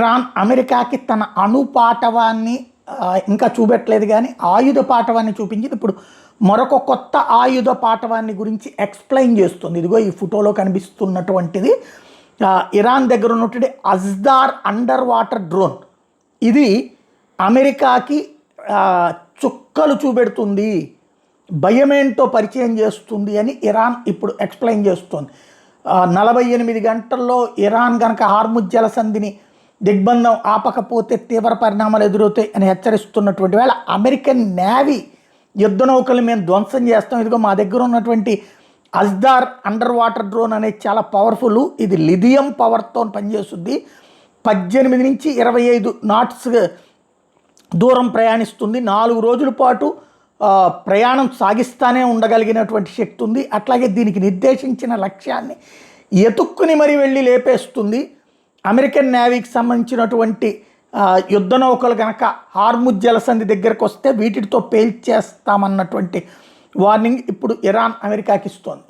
Iran అమెరికాకి తన అణుపాటవాన్ని ఇంకా చూపెట్టలేదు కానీ ఆయుధ పాటవాన్ని చూపించింది. ఇప్పుడు మరొక కొత్త ఆయుధ పాటవాన్ని గురించి ఎక్స్ప్లెయిన్ చేస్తుంది. ఇదిగో ఈ ఫోటోలో కనిపిస్తున్నటువంటిది ఇరాన్ దగ్గర ఉన్నటువంటి అజ్దార్ అండర్ వాటర్ డ్రోన్. ఇది అమెరికాకి చుక్కలు చూపెడుతుంది, భయమేంటో పరిచయం చేస్తుంది అని ఇరాన్ ఇప్పుడు ఎక్స్ప్లెయిన్ చేస్తుంది. 48 గంటల్లో ఇరాన్ కనుక హార్ముజ్ జలసంధిని దిగ్బంధం ఆపకపోతే తీవ్ర పరిణామాలు ఎదురవుతాయి అని హెచ్చరిస్తున్నటువంటి వేళ అమెరికన్ నేవీ యుద్ధ నౌకలు మేము ధ్వంసం చేస్తాం, ఇదిగో మా దగ్గర ఉన్నటువంటి అజ్దార్ అండర్ వాటర్ డ్రోన్ అనేది చాలా పవర్ఫుల్, ఇది లిథియం పవర్తో పనిచేస్తుంది, 18 నుంచి 25 నాట్స్ దూరం ప్రయాణిస్తుంది, 4 రోజుల పాటు ప్రయాణం సాగిస్తానే ఉండగలిగినటువంటి శక్తి ఉంది. అట్లాగే దీనికి నిర్దేశించిన లక్ష్యాన్ని ఎతుక్కుని మరీ వెళ్ళి లేపేస్తుంది. అమెరికన్ నేవీకి సంబంధించినటువంటి యుద్ధ నౌకలు కనుక హార్ముజ్ జలసంధి దగ్గరకు వస్తే వీటితో పేల్చేస్తామన్నటువంటి వార్నింగ్ ఇప్పుడు ఇరాన్ అమెరికాకి ఇస్తోంది.